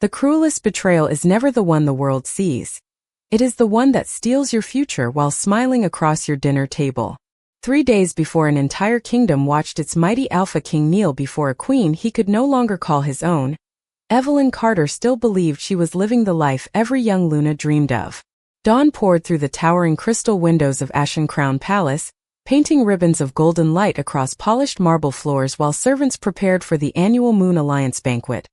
The cruelest betrayal is never the one the world sees. It is the one that steals your future while smiling across your dinner table. 3 days before an entire kingdom watched its mighty alpha king kneel before a queen he could no longer call his own, Evelyn Carter still believed she was living the life every young Luna dreamed of. Dawn poured through the towering crystal windows of Ashen Crown Palace, painting ribbons of golden light across polished marble floors while servants prepared for the annual Moon Alliance banquet,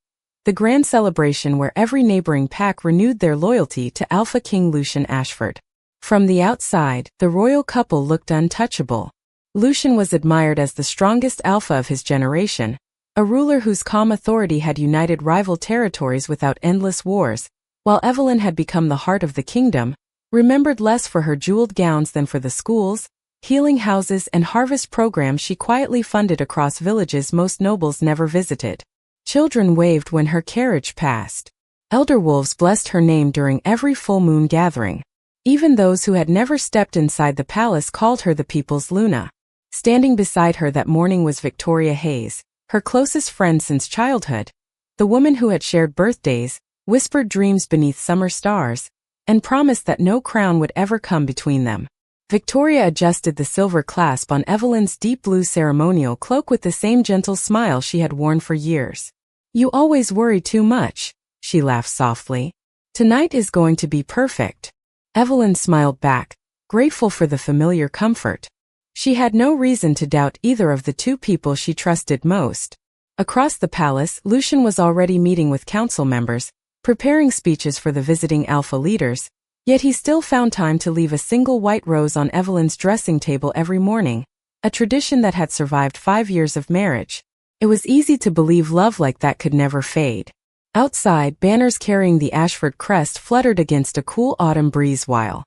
the grand celebration where every neighboring pack renewed their loyalty to Alpha King Lucian Ashford. From the outside, the royal couple looked untouchable. Lucian was admired as the strongest alpha of his generation, a ruler whose calm authority had united rival territories without endless wars, while Evelyn had become the heart of the kingdom, remembered less for her jeweled gowns than for the schools, healing houses and harvest programs she quietly funded across villages most nobles never visited. Children waved when her carriage passed. Elder wolves blessed her name during every full moon gathering. Even those who had never stepped inside the palace called her the people's Luna. Standing beside her that morning was Victoria Hayes, her closest friend since childhood, the woman who had shared birthdays, whispered dreams beneath summer stars, and promised that no crown would ever come between them. Victoria adjusted the silver clasp on Evelyn's deep blue ceremonial cloak with the same gentle smile she had worn for years. "You always worry too much," she laughed softly. "Tonight is going to be perfect." Evelyn smiled back, grateful for the familiar comfort. She had no reason to doubt either of the two people she trusted most. Across the palace, Lucian was already meeting with council members, preparing speeches for the visiting alpha leaders, yet he still found time to leave a single white rose on Evelyn's dressing table every morning, a tradition that had survived 5 years of marriage. It was easy to believe love like that could never fade. Outside, banners carrying the Ashford crest fluttered against a cool autumn breeze while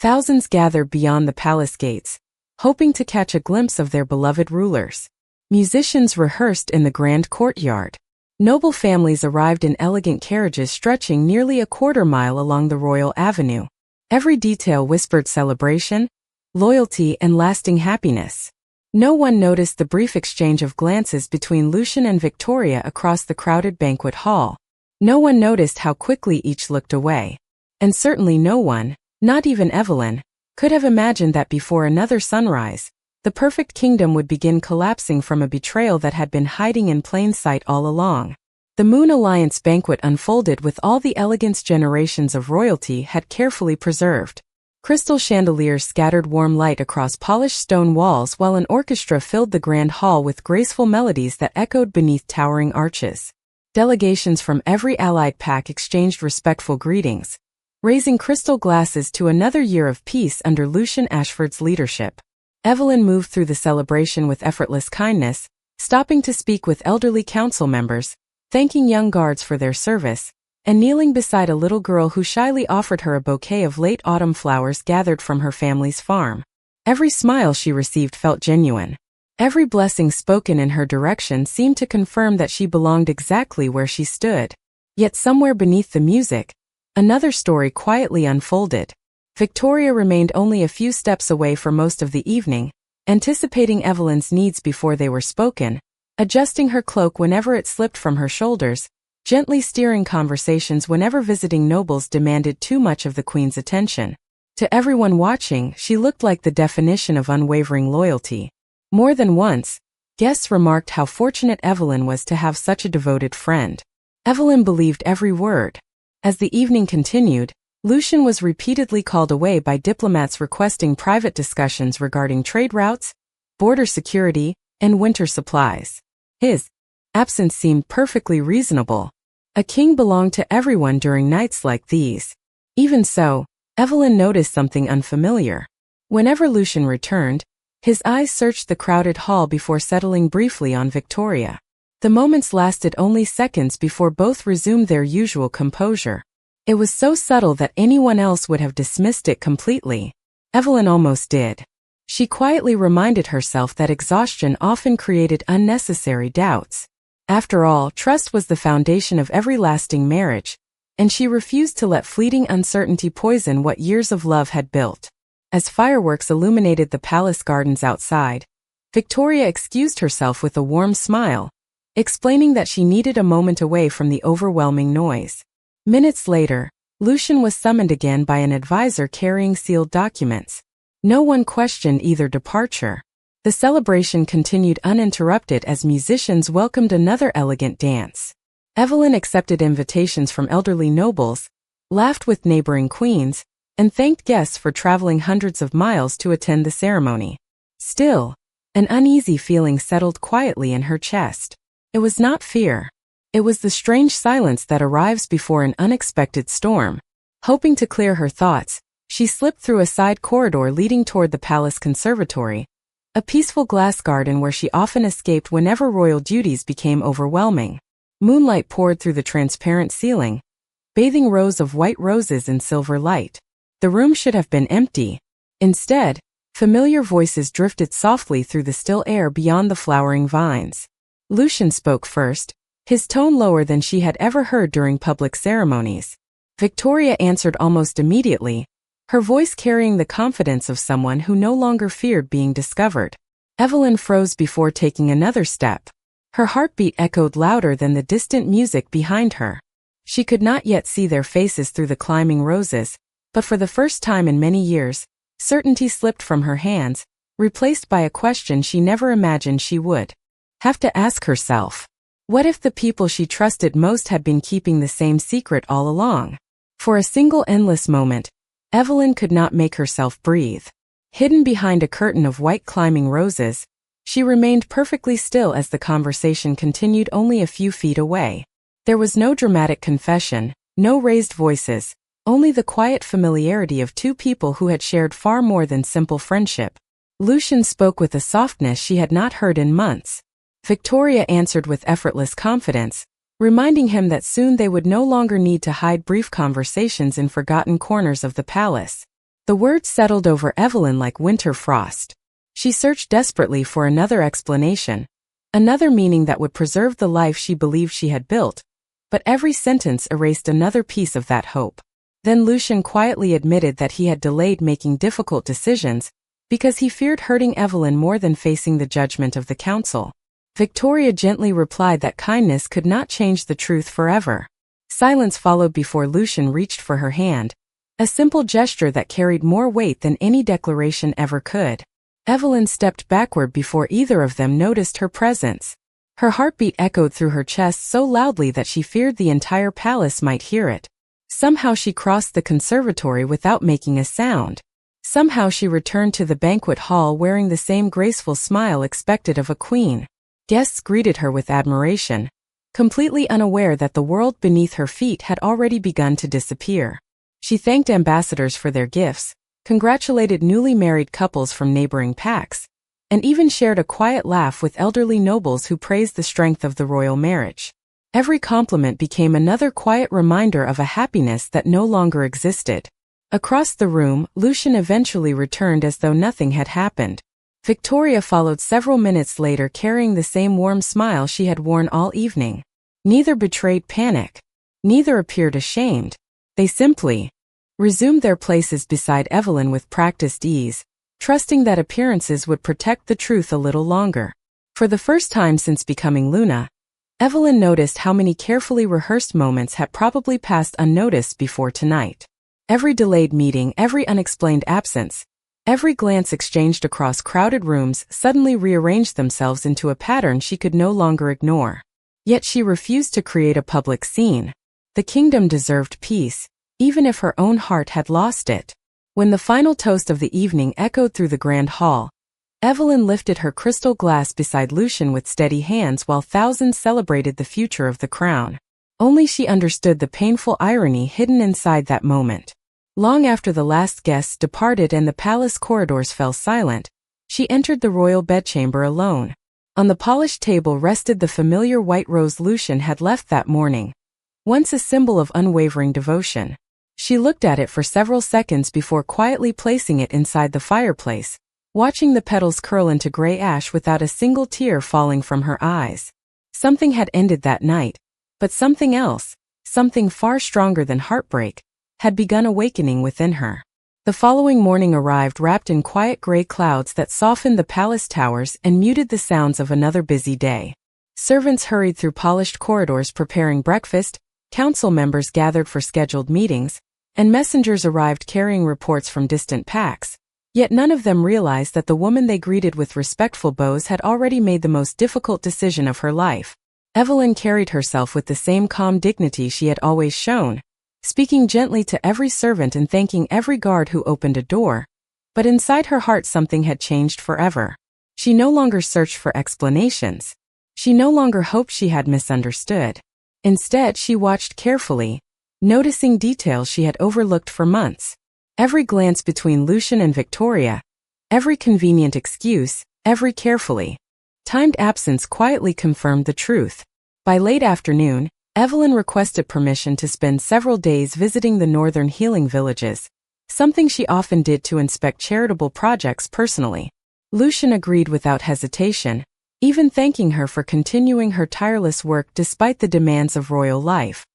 thousands gathered beyond the palace gates, hoping to catch a glimpse of their beloved rulers. Musicians rehearsed in the grand courtyard. Noble families arrived in elegant carriages stretching nearly a quarter-mile along the royal avenue. Every detail whispered celebration, loyalty, and lasting happiness. No one noticed the brief exchange of glances between Lucian and Victoria across the crowded banquet hall. No one noticed how quickly each looked away. And certainly no one, not even Evelyn, could have imagined that before another sunrise, the perfect kingdom would begin collapsing from a betrayal that had been hiding in plain sight all along. The Moon Alliance banquet unfolded with all the elegance generations of royalty had carefully preserved. Crystal chandeliers scattered warm light across polished stone walls while an orchestra filled the grand hall with graceful melodies that echoed beneath towering arches. Delegations from every allied pack exchanged respectful greetings, raising crystal glasses to another year of peace under Lucian Ashford's leadership. Evelyn moved through the celebration with effortless kindness, stopping to speak with elderly council members, thanking young guards for their service, and kneeling beside a little girl who shyly offered her a bouquet of late autumn flowers gathered from her family's farm. Every smile she received felt genuine. Every blessing spoken in her direction seemed to confirm that she belonged exactly where she stood. Yet somewhere beneath the music, another story quietly unfolded. Victoria remained only a few steps away for most of the evening, anticipating Evelyn's needs before they were spoken, adjusting her cloak whenever it slipped from her shoulders, gently steering conversations whenever visiting nobles demanded too much of the queen's attention. To everyone watching, she looked like the definition of unwavering loyalty. More than once, guests remarked how fortunate Evelyn was to have such a devoted friend. Evelyn believed every word. As the evening continued, Lucian was repeatedly called away by diplomats requesting private discussions regarding trade routes, border security, and winter supplies. His absence seemed perfectly reasonable. A king belonged to everyone during nights like these. Even so, Evelyn noticed something unfamiliar. Whenever Lucian returned, his eyes searched the crowded hall before settling briefly on Victoria. The moments lasted only seconds before both resumed their usual composure. It was so subtle that anyone else would have dismissed it completely. Evelyn almost did. She quietly reminded herself that exhaustion often created unnecessary doubts. After all, trust was the foundation of every lasting marriage, and she refused to let fleeting uncertainty poison what years of love had built. As fireworks illuminated the palace gardens outside, Victoria excused herself with a warm smile, explaining that she needed a moment away from the overwhelming noise. Minutes later, Lucian was summoned again by an advisor carrying sealed documents. No one questioned either departure. The celebration continued uninterrupted as musicians welcomed another elegant dance. Evelyn accepted invitations from elderly nobles, laughed with neighboring queens, and thanked guests for traveling hundreds of miles to attend the ceremony. Still, an uneasy feeling settled quietly in her chest. It was not fear. It was the strange silence that arrives before an unexpected storm. Hoping to clear her thoughts, she slipped through a side corridor leading toward the palace conservatory, a peaceful glass garden where she often escaped whenever royal duties became overwhelming. Moonlight poured through the transparent ceiling, bathing rows of white roses in silver light. The room should have been empty. Instead, familiar voices drifted softly through the still air beyond the flowering vines. Lucian spoke first, his tone lower than she had ever heard during public ceremonies. Victoria answered almost immediately, her voice carrying the confidence of someone who no longer feared being discovered. Evelyn froze before taking another step. Her heartbeat echoed louder than the distant music behind her. She could not yet see their faces through the climbing roses, but for the first time in many years, certainty slipped from her hands, replaced by a question she never imagined she would have to ask herself. What if the people she trusted most had been keeping the same secret all along? For a single endless moment, Evelyn could not make herself breathe. Hidden behind a curtain of white climbing roses, she remained perfectly still as the conversation continued only a few feet away. There was no dramatic confession, no raised voices, only the quiet familiarity of two people who had shared far more than simple friendship. Lucian spoke with a softness she had not heard in months. Victoria answered with effortless confidence, reminding him that soon they would no longer need to hide brief conversations in forgotten corners of the palace. The words settled over Evelyn like winter frost. She searched desperately for another explanation, another meaning that would preserve the life she believed she had built, but every sentence erased another piece of that hope. Then Lucian quietly admitted that he had delayed making difficult decisions because he feared hurting Evelyn more than facing the judgment of the council. Victoria gently replied that kindness could not change the truth forever. Silence followed before Lucian reached for her hand, a simple gesture that carried more weight than any declaration ever could. Evelyn stepped backward before either of them noticed her presence. Her heartbeat echoed through her chest so loudly that she feared the entire palace might hear it. Somehow she crossed the conservatory without making a sound. Somehow she returned to the banquet hall wearing the same graceful smile expected of a queen. Guests greeted her with admiration, completely unaware that the world beneath her feet had already begun to disappear. She thanked ambassadors for their gifts, congratulated newly married couples from neighboring packs, and even shared a quiet laugh with elderly nobles who praised the strength of the royal marriage. Every compliment became another quiet reminder of a happiness that no longer existed. Across the room, Lucian eventually returned as though nothing had happened. Victoria followed several minutes later carrying the same warm smile she had worn all evening. Neither betrayed panic. Neither appeared ashamed. They simply resumed their places beside Evelyn with practiced ease, trusting that appearances would protect the truth a little longer. For the first time since becoming Luna, Evelyn noticed how many carefully rehearsed moments had probably passed unnoticed before tonight. Every delayed meeting, every unexplained absence, every glance exchanged across crowded rooms suddenly rearranged themselves into a pattern she could no longer ignore. Yet she refused to create a public scene. The kingdom deserved peace, even if her own heart had lost it. When the final toast of the evening echoed through the grand hall, Evelyn lifted her crystal glass beside Lucian with steady hands while thousands celebrated the future of the crown. Only she understood the painful irony hidden inside that moment. Long after the last guests departed and the palace corridors fell silent, she entered the royal bedchamber alone. On the polished table rested the familiar white rose Lucian had left that morning, once a symbol of unwavering devotion. She looked at it for several seconds before quietly placing it inside the fireplace, watching the petals curl into gray ash without a single tear falling from her eyes. Something had ended that night, but something else, something far stronger than heartbreak, had begun awakening within her. The following morning arrived wrapped in quiet gray clouds that softened the palace towers and muted the sounds of another busy day. Servants hurried through polished corridors preparing breakfast, council members gathered for scheduled meetings, and messengers arrived carrying reports from distant packs. Yet none of them realized that the woman they greeted with respectful bows had already made the most difficult decision of her life. Evelyn carried herself with the same calm dignity she had always shown, speaking gently to every servant and thanking every guard who opened a door. But inside her heart something had changed forever. She no longer searched for explanations. She no longer hoped she had misunderstood. Instead, she watched carefully, noticing details she had overlooked for months. Every glance between Lucian and Victoria, every convenient excuse, every carefully timed absence quietly confirmed the truth. By late afternoon, Evelyn requested permission to spend several days visiting the northern healing villages, something she often did to inspect charitable projects personally. Lucian agreed without hesitation, even thanking her for continuing her tireless work despite the demands of royal life.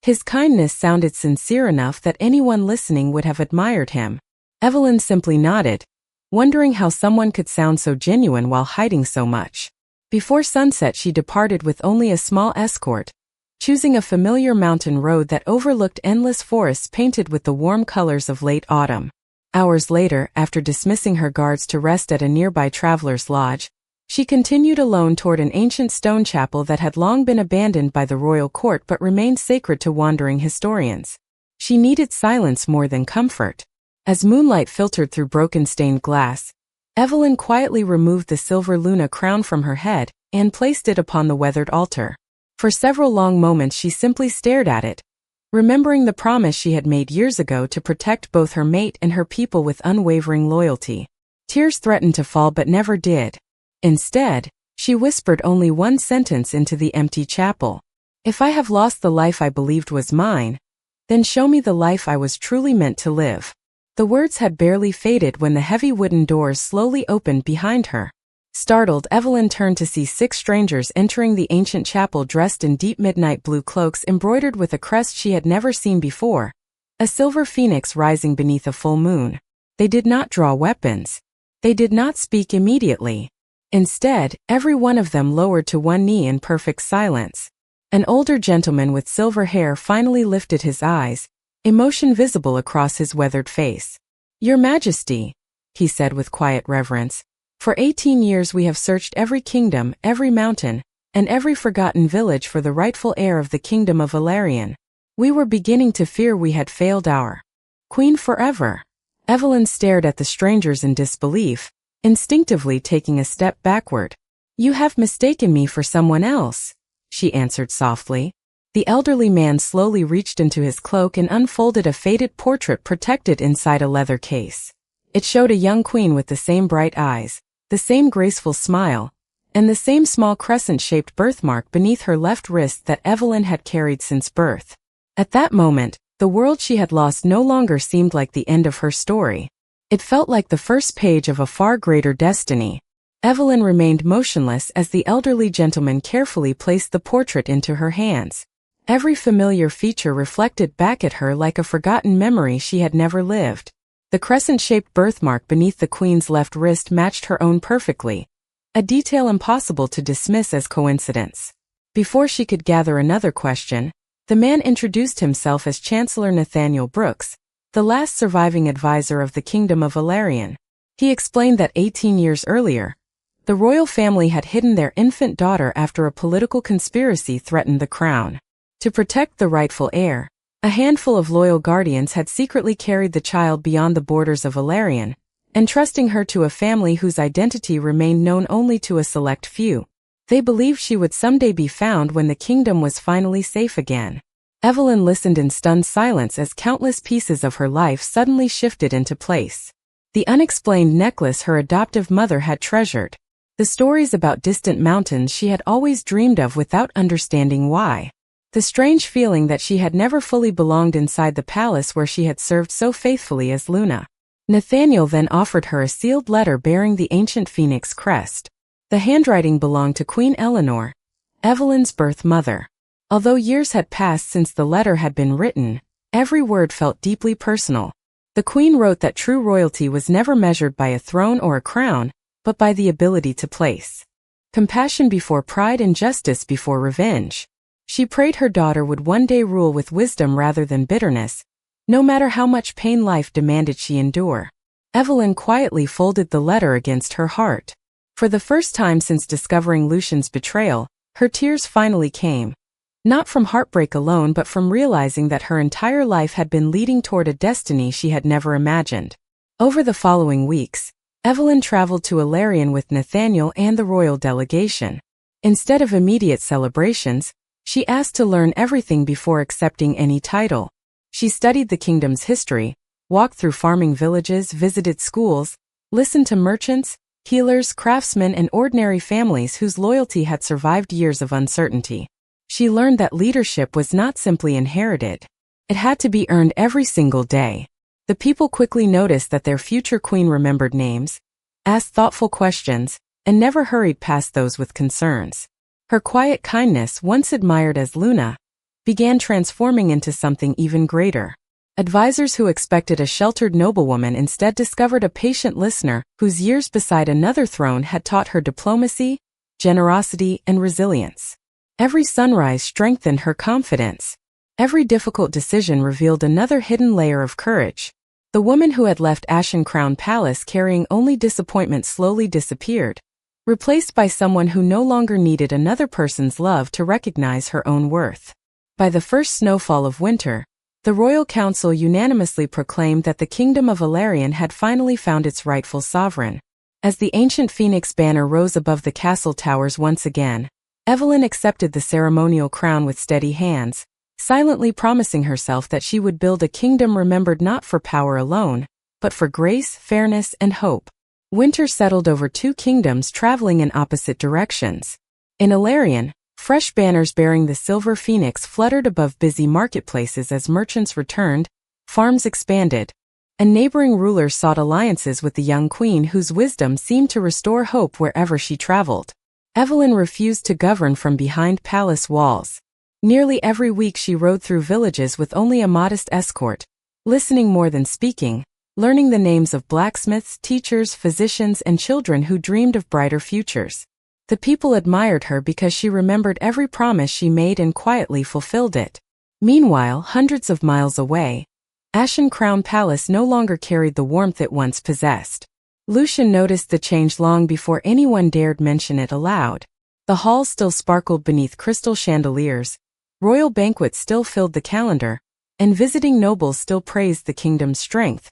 His kindness sounded sincere enough that anyone listening would have admired him. Evelyn simply nodded, wondering how someone could sound so genuine while hiding so much. Before sunset she departed with only a small escort, choosing a familiar mountain road that overlooked endless forests painted with the warm colors of late autumn. Hours later, after dismissing her guards to rest at a nearby traveler's lodge, she continued alone toward an ancient stone chapel that had long been abandoned by the royal court but remained sacred to wandering historians. She needed silence more than comfort. As moonlight filtered through broken stained glass, Evelyn quietly removed the silver Luna crown from her head and placed it upon the weathered altar. For several long moments she simply stared at it, remembering the promise she had made years ago to protect both her mate and her people with unwavering loyalty. Tears threatened to fall but never did. Instead, she whispered only one sentence into the empty chapel. "If I have lost the life I believed was mine, then show me the life I was truly meant to live." The words had barely faded when the heavy wooden doors slowly opened behind her. Startled, Evelyn turned to see 6 strangers entering the ancient chapel dressed in deep midnight blue cloaks embroidered with a crest she had never seen before, a silver phoenix rising beneath a full moon. They did not draw weapons. They did not speak immediately. Instead, every one of them lowered to one knee in perfect silence. An older gentleman with silver hair finally lifted his eyes, emotion visible across his weathered face. "Your Majesty," he said with quiet reverence, "for 18 years we have searched every kingdom, every mountain, and every forgotten village for the rightful heir of the kingdom of Valerian. We were beginning to fear we had failed our queen forever." Evelyn stared at the strangers in disbelief, instinctively taking a step backward. "You have mistaken me for someone else," she answered softly. The elderly man slowly reached into his cloak and unfolded a faded portrait protected inside a leather case. It showed a young queen with the same bright eyes, the same graceful smile, and the same small crescent-shaped birthmark beneath her left wrist that Evelyn had carried since birth. At that moment, the world she had lost no longer seemed like the end of her story. It felt like the first page of a far greater destiny. Evelyn remained motionless as the elderly gentleman carefully placed the portrait into her hands. Every familiar feature reflected back at her like a forgotten memory she had never lived. The crescent-shaped birthmark beneath the queen's left wrist matched her own perfectly, a detail impossible to dismiss as coincidence. Before she could gather another question, the man introduced himself as Chancellor Nathaniel Brooks, the last surviving advisor of the Kingdom of Valerian. He explained that 18 years earlier, the royal family had hidden their infant daughter after a political conspiracy threatened the crown. To protect the rightful heir, a handful of loyal guardians had secretly carried the child beyond the borders of Valerian, entrusting her to a family whose identity remained known only to a select few. They believed she would someday be found when the kingdom was finally safe again. Evelyn listened in stunned silence as countless pieces of her life suddenly shifted into place. The unexplained necklace her adoptive mother had treasured. The stories about distant mountains she had always dreamed of without understanding why. The strange feeling that she had never fully belonged inside the palace where she had served so faithfully as Luna. Nathaniel then offered her a sealed letter bearing the ancient phoenix crest. The handwriting belonged to Queen Eleanor, Evelyn's birth mother. Although years had passed since the letter had been written, every word felt deeply personal. The queen wrote that true royalty was never measured by a throne or a crown, but by the ability to place compassion before pride and justice before revenge. She prayed her daughter would one day rule with wisdom rather than bitterness, no matter how much pain life demanded she endure. Evelyn quietly folded the letter against her heart. For the first time since discovering Lucian's betrayal, her tears finally came. Not from heartbreak alone but from realizing that her entire life had been leading toward a destiny she had never imagined. Over the following weeks, Evelyn traveled to Illyrian with Nathaniel and the royal delegation. Instead of immediate celebrations, she asked to learn everything before accepting any title. She studied the kingdom's history, walked through farming villages, visited schools, listened to merchants, healers, craftsmen, and ordinary families whose loyalty had survived years of uncertainty. She learned that leadership was not simply inherited. It had to be earned every single day. The people quickly noticed that their future queen remembered names, asked thoughtful questions, and never hurried past those with concerns. Her quiet kindness, once admired as Luna, began transforming into something even greater. Advisors who expected a sheltered noblewoman instead discovered a patient listener whose years beside another throne had taught her diplomacy, generosity, and resilience. Every sunrise strengthened her confidence. Every difficult decision revealed another hidden layer of courage. The woman who had left Ashen Crown Palace carrying only disappointment slowly disappeared, replaced by someone who no longer needed another person's love to recognize her own worth. By the first snowfall of winter, the royal council unanimously proclaimed that the kingdom of Illyrian had finally found its rightful sovereign. As the ancient phoenix banner rose above the castle towers once again, Evelyn accepted the ceremonial crown with steady hands, silently promising herself that she would build a kingdom remembered not for power alone, but for grace, fairness, and hope. Winter settled over two kingdoms traveling in opposite directions. In Illyrian, fresh banners bearing the silver phoenix fluttered above busy marketplaces as merchants returned, farms expanded, and neighboring rulers sought alliances with the young queen whose wisdom seemed to restore hope wherever she traveled. Evelyn refused to govern from behind palace walls. Nearly every week she rode through villages with only a modest escort, listening more than speaking, learning the names of blacksmiths, teachers, physicians, and children who dreamed of brighter futures. The people admired her because she remembered every promise she made and quietly fulfilled it. Meanwhile, hundreds of miles away, Ashen Crown Palace no longer carried the warmth it once possessed. Lucian noticed the change long before anyone dared mention it aloud. The halls still sparkled beneath crystal chandeliers, royal banquets still filled the calendar, and visiting nobles still praised the kingdom's strength.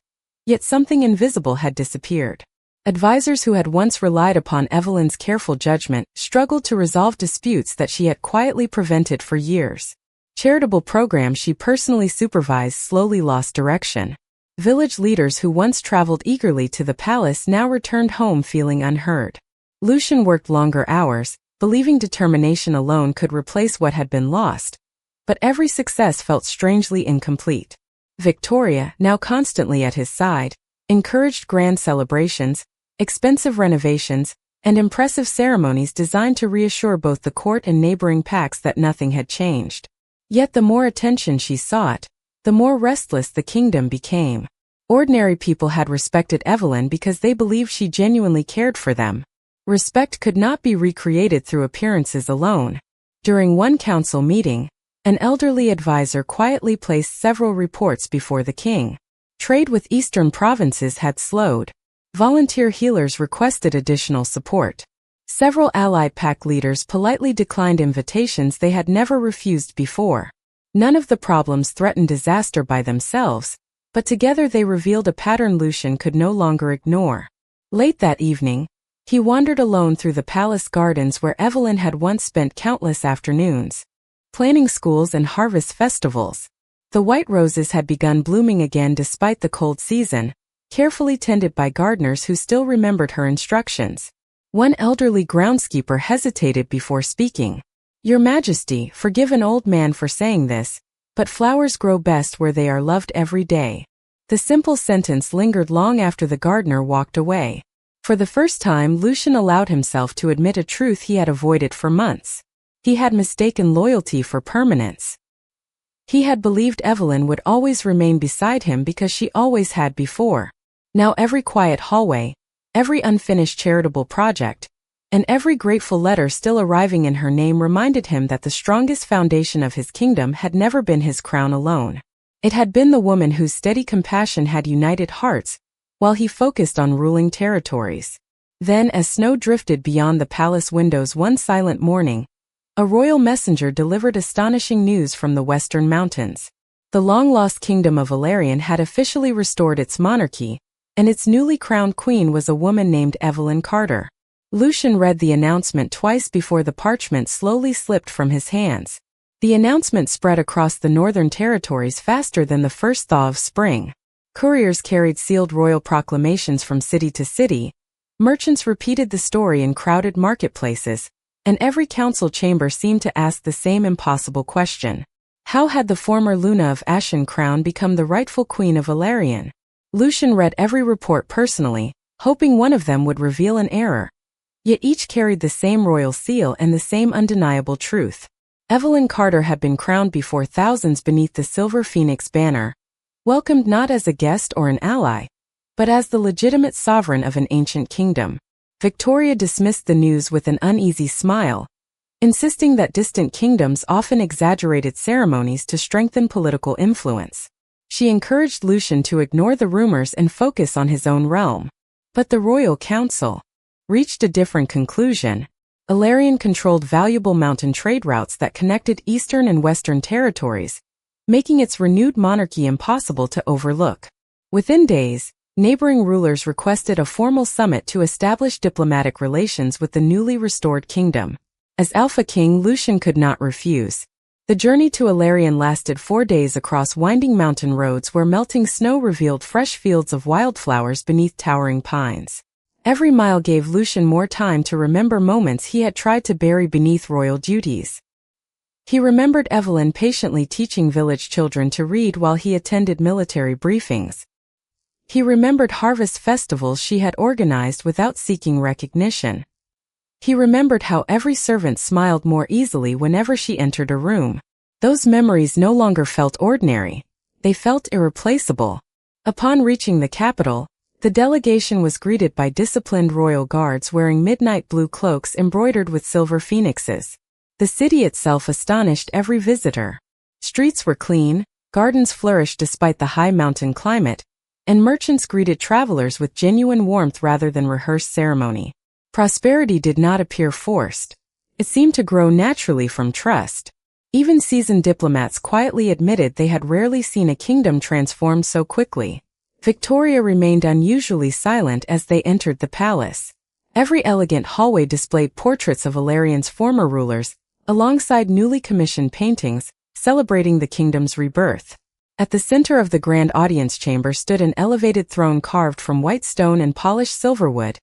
Yet something invisible had disappeared. Advisors who had once relied upon Evelyn's careful judgment struggled to resolve disputes that she had quietly prevented for years. Charitable programs she personally supervised slowly lost direction. Village leaders who once traveled eagerly to the palace now returned home feeling unheard. Lucian worked longer hours, believing determination alone could replace what had been lost, but every success felt strangely incomplete. Victoria, now constantly at his side, encouraged grand celebrations, expensive renovations, and impressive ceremonies designed to reassure both the court and neighboring pacts that nothing had changed. Yet the more attention she sought, the more restless the kingdom became. Ordinary people had respected Evelyn because they believed she genuinely cared for them. Respect could not be recreated through appearances alone. During one council meeting, an elderly advisor quietly placed several reports before the king. Trade with eastern provinces had slowed. Volunteer healers requested additional support. Several allied pack leaders politely declined invitations they had never refused before. None of the problems threatened disaster by themselves, but together they revealed a pattern Lucian could no longer ignore. Late that evening, he wandered alone through the palace gardens where Evelyn had once spent countless afternoons, planning schools and harvest festivals. The white roses had begun blooming again despite the cold season, carefully tended by gardeners who still remembered her instructions. One elderly groundskeeper hesitated before speaking. "Your Majesty, forgive an old man for saying this, but flowers grow best where they are loved every day." The simple sentence lingered long after the gardener walked away. For the first time, Lucian allowed himself to admit a truth he had avoided for months. He had mistaken loyalty for permanence. He had believed Evelyn would always remain beside him because she always had before. Now every quiet hallway, every unfinished charitable project, and every grateful letter still arriving in her name reminded him that the strongest foundation of his kingdom had never been his crown alone. It had been the woman whose steady compassion had united hearts, while he focused on ruling territories. Then, as snow drifted beyond the palace windows one silent morning, a royal messenger delivered astonishing news from the western mountains. The long-lost kingdom of Valerian had officially restored its monarchy, and its newly crowned queen was a woman named Evelyn Carter. Lucian read the announcement twice before the parchment slowly slipped from his hands. The announcement spread across the northern territories faster than the first thaw of spring. Couriers carried sealed royal proclamations from city to city, merchants repeated the story in crowded marketplaces, and every council chamber seemed to ask the same impossible question. How had the former Luna of Ashen Crown become the rightful queen of Valerian? Lucian read every report personally, hoping one of them would reveal an error. Yet each carried the same royal seal and the same undeniable truth. Evelyn Carter had been crowned before thousands beneath the silver phoenix banner, welcomed not as a guest or an ally, but as the legitimate sovereign of an ancient kingdom. Victoria dismissed the news with an uneasy smile, insisting that distant kingdoms often exaggerated ceremonies to strengthen political influence. She encouraged Lucian to ignore the rumors and focus on his own realm. But the royal council reached a different conclusion. Valerian controlled valuable mountain trade routes that connected eastern and western territories, making its renewed monarchy impossible to overlook. Within days, neighboring rulers requested a formal summit to establish diplomatic relations with the newly restored kingdom. As Alpha King, Lucian could not refuse. The journey to Valerian lasted 4 days across winding mountain roads where melting snow revealed fresh fields of wildflowers beneath towering pines. Every mile gave Lucian more time to remember moments he had tried to bury beneath royal duties. He remembered Evelyn patiently teaching village children to read while he attended military briefings. He remembered harvest festivals she had organized without seeking recognition. He remembered how every servant smiled more easily whenever she entered a room. Those memories no longer felt ordinary. They felt irreplaceable. Upon reaching the capital, the delegation was greeted by disciplined royal guards wearing midnight blue cloaks embroidered with silver phoenixes. The city itself astonished every visitor. Streets were clean, gardens flourished despite the high mountain climate, and merchants greeted travelers with genuine warmth rather than rehearsed ceremony. Prosperity did not appear forced. It seemed to grow naturally from trust. Even seasoned diplomats quietly admitted they had rarely seen a kingdom transformed so quickly. Victoria remained unusually silent as they entered the palace. Every elegant hallway displayed portraits of Valerian's former rulers, alongside newly commissioned paintings, celebrating the kingdom's rebirth. At the center of the grand audience chamber stood an elevated throne carved from white stone and polished silverwood,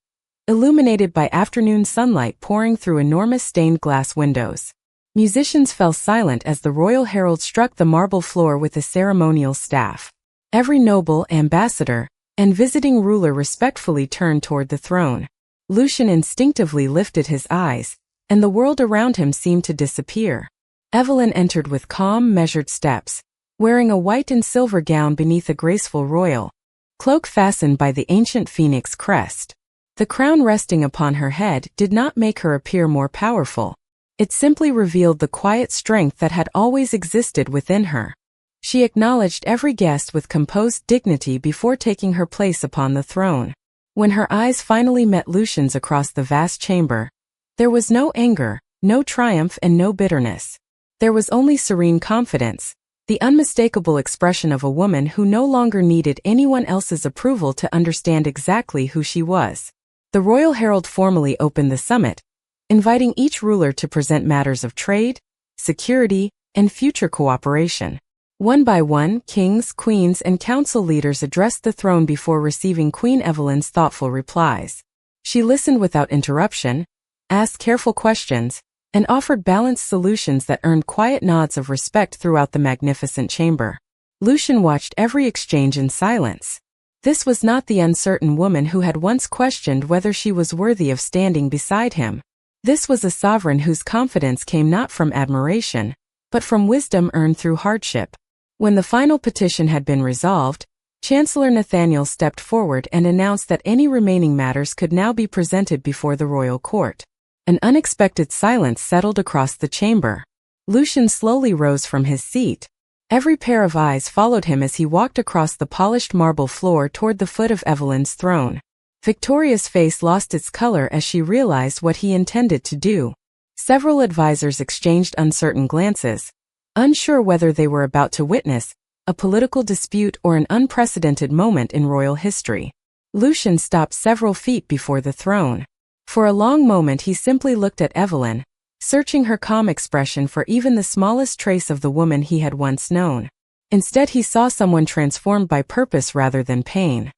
illuminated by afternoon sunlight pouring through enormous stained glass windows. Musicians fell silent as the royal herald struck the marble floor with a ceremonial staff. Every noble, ambassador, and visiting ruler respectfully turned toward the throne. Lucian instinctively lifted his eyes, and the world around him seemed to disappear. Evelyn entered with calm, measured steps, wearing a white and silver gown beneath a graceful royal cloak fastened by the ancient phoenix crest. The crown resting upon her head did not make her appear more powerful. It simply revealed the quiet strength that had always existed within her. She acknowledged every guest with composed dignity before taking her place upon the throne. When her eyes finally met Lucian's across the vast chamber, there was no anger, no triumph, and no bitterness. There was only serene confidence, the unmistakable expression of a woman who no longer needed anyone else's approval to understand exactly who she was. The royal herald formally opened the summit, inviting each ruler to present matters of trade, security, and future cooperation. One by one, kings, queens, and council leaders addressed the throne before receiving Queen Evelyn's thoughtful replies. She listened without interruption, asked careful questions, and offered balanced solutions that earned quiet nods of respect throughout the magnificent chamber. Lucian watched every exchange in silence. This was not the uncertain woman who had once questioned whether she was worthy of standing beside him. This was a sovereign whose confidence came not from admiration, but from wisdom earned through hardship. When the final petition had been resolved, Chancellor Nathaniel stepped forward and announced that any remaining matters could now be presented before the royal court. An unexpected silence settled across the chamber. Lucian slowly rose from his seat. Every pair of eyes followed him as he walked across the polished marble floor toward the foot of Evelyn's throne. Victoria's face lost its color as she realized what he intended to do. Several advisors exchanged uncertain glances, unsure whether they were about to witness a political dispute or an unprecedented moment in royal history. Lucian stopped several feet before the throne. For a long moment he simply looked at Evelyn, searching her calm expression for even the smallest trace of the woman he had once known. Instead he saw someone transformed by purpose rather than pain.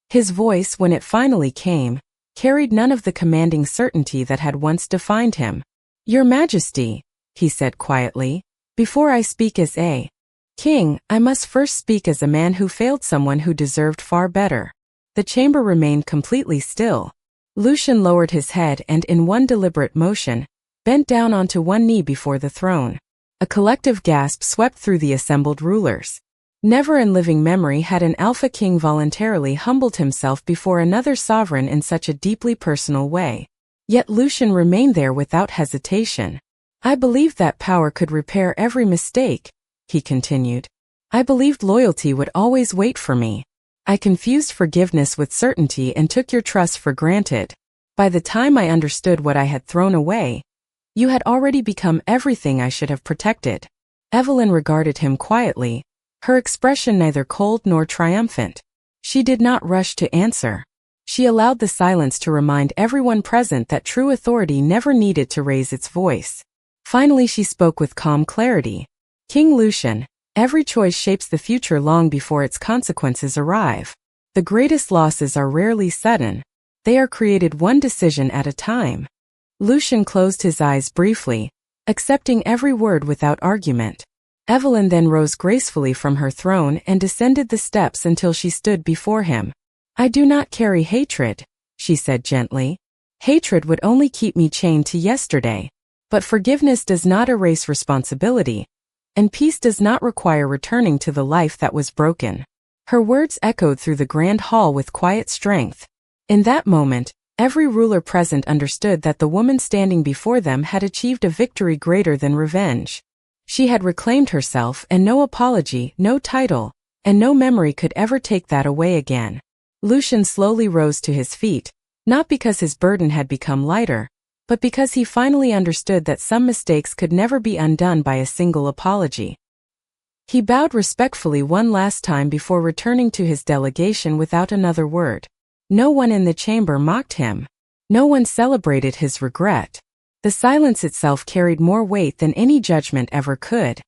His voice, when it finally came, carried none of the commanding certainty that had once defined him. "Your Majesty," he said quietly, "before I speak as a king, I must first speak as a man who failed someone who deserved far better." The chamber remained completely still. Lucian lowered his head and, in one deliberate motion, bent down onto one knee before the throne. A collective gasp swept through the assembled rulers. Never in living memory had an alpha king voluntarily humbled himself before another sovereign in such a deeply personal way. Yet Lucian remained there without hesitation. "I believed that power could repair every mistake," he continued. "I believed loyalty would always wait for me. I confused forgiveness with certainty and took your trust for granted. By the time I understood what I had thrown away, you had already become everything I should have protected." Evelyn regarded him quietly, her expression neither cold nor triumphant. She did not rush to answer. She allowed the silence to remind everyone present that true authority never needed to raise its voice. Finally she spoke with calm clarity. "King Lucian, every choice shapes the future long before its consequences arrive. The greatest losses are rarely sudden. They are created one decision at a time." Lucian closed his eyes briefly, accepting every word without argument. Evelyn then rose gracefully from her throne and descended the steps until she stood before him. "I do not carry hatred," she said gently. "Hatred would only keep me chained to yesterday. But forgiveness does not erase responsibility, and peace does not require returning to the life that was broken." Her words echoed through the grand hall with quiet strength. In that moment, every ruler present understood that the woman standing before them had achieved a victory greater than revenge. She had reclaimed herself, and no apology, no title, and no memory could ever take that away again. Lucian slowly rose to his feet, not because his burden had become lighter, but because he finally understood that some mistakes could never be undone by a single apology. He bowed respectfully one last time before returning to his delegation without another word. No one in the chamber mocked him. No one celebrated his regret. The silence itself carried more weight than any judgment ever could.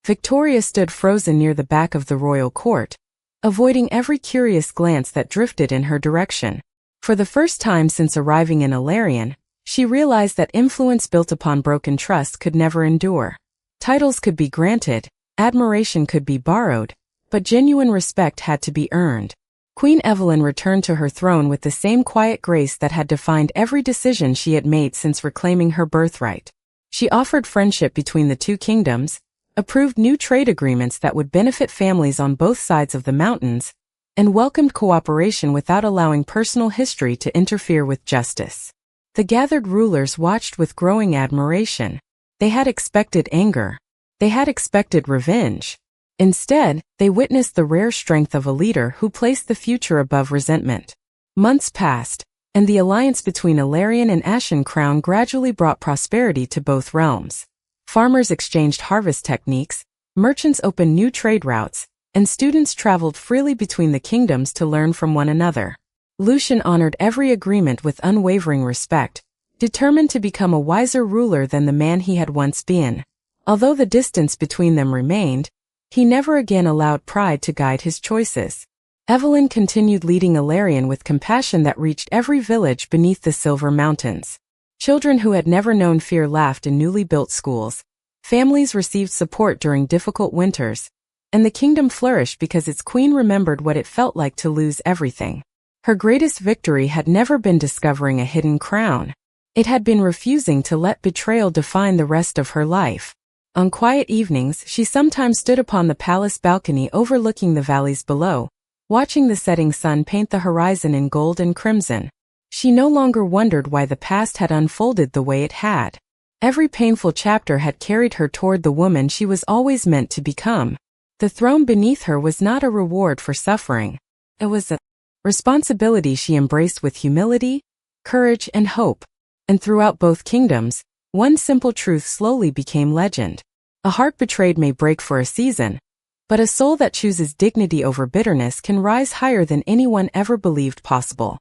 Victoria stood frozen near the back of the royal court, avoiding every curious glance that drifted in her direction. For the first time since arriving in Ilarion, she realized that influence built upon broken trust could never endure. Titles could be granted, admiration could be borrowed, but genuine respect had to be earned. Queen Evelyn returned to her throne with the same quiet grace that had defined every decision she had made since reclaiming her birthright. She offered friendship between the two kingdoms, approved new trade agreements that would benefit families on both sides of the mountains, and welcomed cooperation without allowing personal history to interfere with justice. The gathered rulers watched with growing admiration. They had expected anger. They had expected revenge. Instead, they witnessed the rare strength of a leader who placed the future above resentment. Months passed, and the alliance between Ilarion and Ashen Crown gradually brought prosperity to both realms. Farmers exchanged harvest techniques, merchants opened new trade routes, and students traveled freely between the kingdoms to learn from one another. Lucian honored every agreement with unwavering respect, determined to become a wiser ruler than the man he had once been. Although the distance between them remained, he never again allowed pride to guide his choices. Evelyn continued leading Ilarion with compassion that reached every village beneath the Silver Mountains. Children who had never known fear laughed in newly built schools, families received support during difficult winters, and the kingdom flourished because its queen remembered what it felt like to lose everything. Her greatest victory had never been discovering a hidden crown. It had been refusing to let betrayal define the rest of her life. On quiet evenings, she sometimes stood upon the palace balcony overlooking the valleys below, watching the setting sun paint the horizon in gold and crimson. She no longer wondered why the past had unfolded the way it had. Every painful chapter had carried her toward the woman she was always meant to become. The throne beneath her was not a reward for suffering. It was a responsibility she embraced with humility, courage, and hope. And throughout both kingdoms, one simple truth slowly became legend. A heart betrayed may break for a season, but a soul that chooses dignity over bitterness can rise higher than anyone ever believed possible.